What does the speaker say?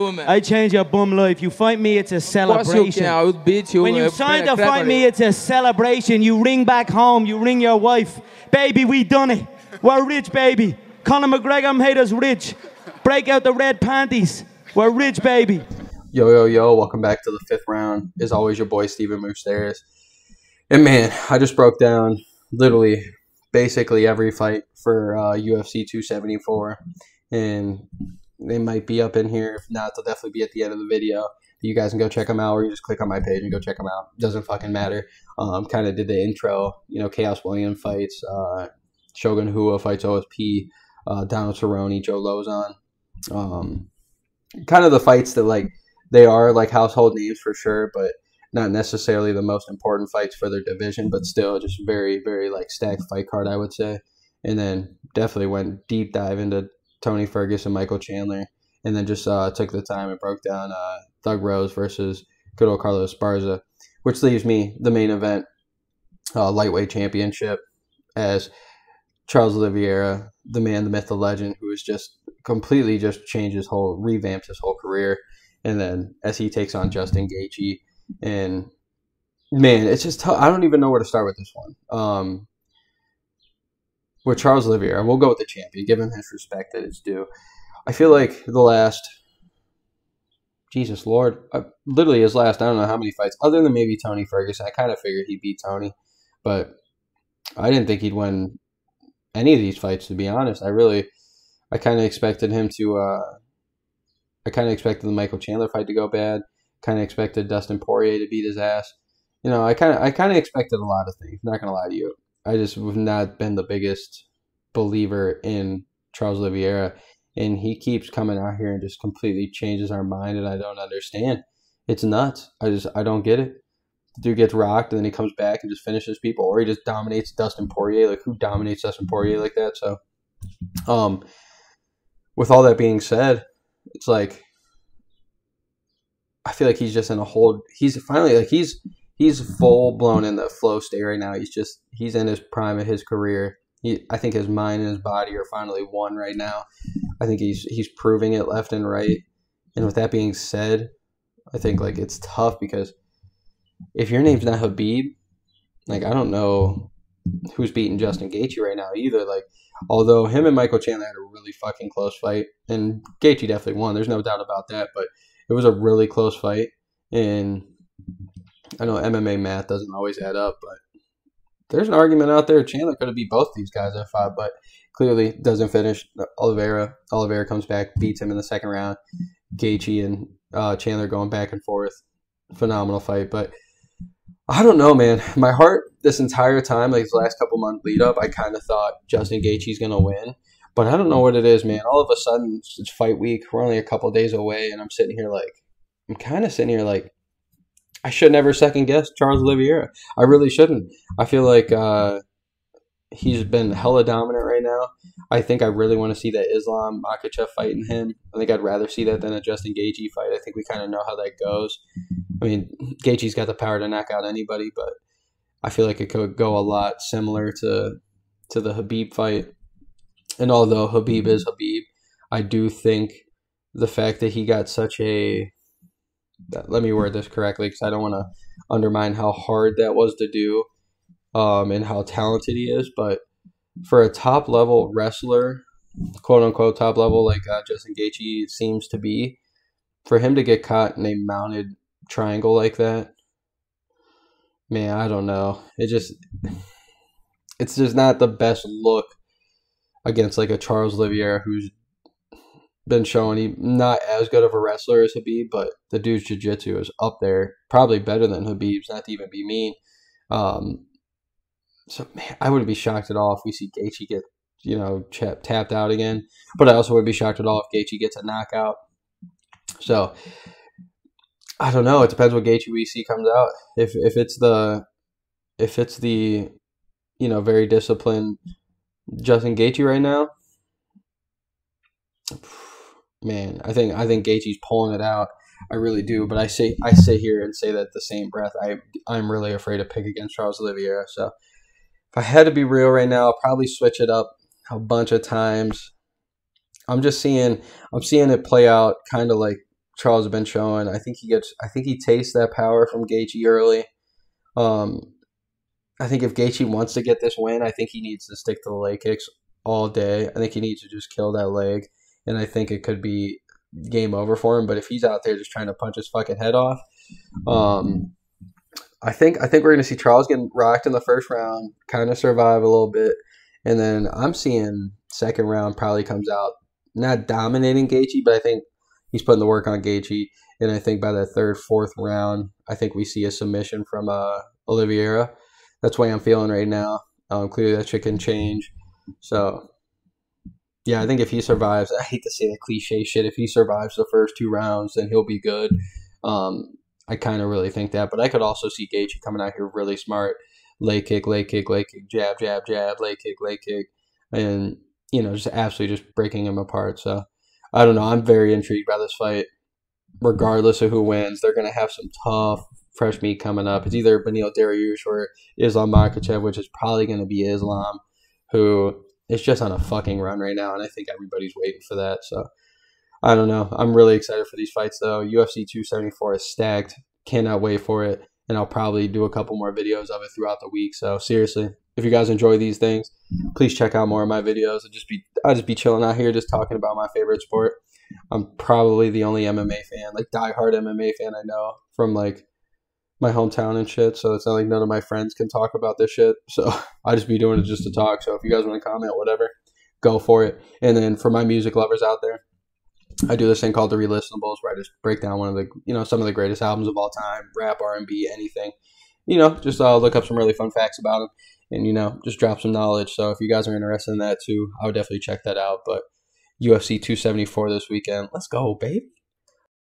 I change your bum life. You fight me, it's a celebration. I would beat you. When you sign to fight me, it's a celebration. You ring back home, you ring your wife. Baby, we done it. We're rich, baby. Conor McGregor made us rich. Break out the red panties. We're rich, baby. Yo, yo, yo. Welcome back to the 5th round. As always, your boy, Stephen Moustaris. And man, I just broke down literally basically every fight for UFC 274. And they might be up in here. If not, they'll definitely be at the end of the video. You guys can go check them out, or you just click on my page and go check them out. Doesn't fucking matter. Kind of did the intro. You know, Chaos Williams fights. Shogun Hua fights OSP. Donald Cerrone, Joe Lozon. Kind of the fights that, like, they are, like, household names for sure, but not necessarily the most important fights for their division, but still just very, very, like, stacked fight card, I would say. And then definitely went deep dive into Tony Ferguson, Michael Chandler, and then just took the time and broke down Thug Rose versus good old Carlos Esparza, which leaves me the main event, lightweight championship, as Charles Oliveira, the man, the myth, the legend, who has just completely just changed his whole, revamped his whole career, and then as he takes on Justin Gaethje, and man, it's just tough. I don't even know where to start with this one. With Charles Oliveira, we'll go with the champion. Give him his respect that it's due. I feel like the last, Jesus Lord, literally his last, I don't know how many fights, other than maybe Tony Ferguson. I kind of figured he'd beat Tony, but I didn't think he'd win any of these fights, to be honest. I kind of expected him to, I kind of expected the Michael Chandler fight to go bad. Kind of expected Dustin Poirier to beat his ass. You know, I kind of expected a lot of things. Not going to lie to you. I just have not been the biggest believer in Charles Oliveira, and he keeps coming out here and just completely changes our mind, and I don't understand. It's nuts. I don't get it. The dude gets rocked, and then he comes back and just finishes people, or he just dominates Dustin Poirier. Like, who dominates Dustin Poirier like that? So, with all that being said, it's like, I feel like he's just in a hold. He's finally, like, he's full blown in the flow state right now. He's in his prime of his career. I think his mind and his body are finally one right now. I think he's proving it left and right. And with that being said, I think, like, it's tough because if your name's not Khabib, like, I don't know who's beating Justin Gaethje right now either. Like, although him and Michael Chandler had a really fucking close fight, and Gaethje definitely won. There's no doubt about that, but it was a really close fight, and I know MMA math doesn't always add up, but there's an argument out there. Chandler could have beat both these guys at 5, but clearly doesn't finish. Oliveira comes back, beats him in the second round. Gaethje and Chandler going back and forth. Phenomenal fight, but I don't know, man. My heart this entire time, like this last couple month lead up, I kind of thought Justin Gaethje's going to win, but I don't know what it is, man. All of a sudden, it's fight week. We're only a couple days away, and I'm kind of sitting here like, I should never second guess Charles Oliveira. I really shouldn't. I feel like he's been hella dominant right now. I think I really want to see that Islam Makhachev fight in him. I think I'd rather see that than a Justin Gaethje fight. I think we kind of know how that goes. I mean, Gaethje's got the power to knock out anybody, but I feel like it could go a lot similar to the Khabib fight. And although Khabib is Khabib, I do think the fact that he got such a... Let me word this correctly because I don't want to undermine how hard that was to do and how talented he is. But for a top-level wrestler, quote-unquote top level, like Justin Gaethje seems to be, for him to get caught in a mounted triangle like that, man, I don't know. It's just not the best look against like a Charles Oliveira who's been showing he's not as good of a wrestler as Khabib, but the dude's jiu-jitsu is up there, probably better than Khabib's, not to even be mean. So, man, I wouldn't be shocked at all if we see Gaethje get, you know, tapped out again, but I also wouldn't be shocked at all if Gaethje gets a knockout. So, I don't know. It depends what Gaethje we see comes out. If it's the, you know, very disciplined Justin Gaethje right now, man, I think Gaethje's pulling it out. I really do, but I sit here and say that at the same breath, I'm really afraid to pick against Charles Oliveira. So if I had to be real right now, I'll probably switch it up a bunch of times. I'm seeing it play out kind of like Charles has been showing. I think he tastes that power from Gaethje early. I think if Gaethje wants to get this win, I think he needs to stick to the leg kicks all day. I think he needs to just kill that leg, and I think it could be game over for him. But if he's out there just trying to punch his fucking head off, I think we're going to see Charles getting rocked in the first round, kind of survive a little bit, and then I'm seeing second round probably comes out not dominating Gaethje, but I think he's putting the work on Gaethje, and I think by the third, fourth round, I think we see a submission from Oliveira. That's the way I'm feeling right now. Clearly that shit can change. So, yeah, I think if he survives, I hate to say that cliche shit, if he survives the first 2 rounds, then he'll be good. I kind of really think that. But I could also see Gaethje coming out here really smart. Leg kick, jab, jab, jab, leg kick. And, just absolutely just breaking him apart. So, I don't know. I'm very intrigued by this fight. Regardless of who wins, they're going to have some tough fresh meat coming up. It's either Beneil Dariush or Islam Makhachev, which is probably going to be Islam, who is just on a fucking run right now, and I think everybody's waiting for that. So, I don't know. I'm really excited for these fights, though. UFC 274 is stacked. Cannot wait for it, and I'll probably do a couple more videos of it throughout the week. So, seriously, if you guys enjoy these things, please check out more of my videos. I'll just be chilling out here just talking about my favorite sport. I'm probably the only MMA fan, like diehard MMA fan I know from like my hometown and shit. So it's not like none of my friends can talk about this shit. So I just be doing it just to talk. So if you guys want to comment, whatever, go for it. And then for my music lovers out there, I do this thing called the Re-Listenables, where I just break down one of the, some of the greatest albums of all time, rap, R&B, anything. Just look up some really fun facts about them and, just drop some knowledge. So if you guys are interested in that too, I would definitely check that out. But UFC 274 this weekend. Let's go, baby.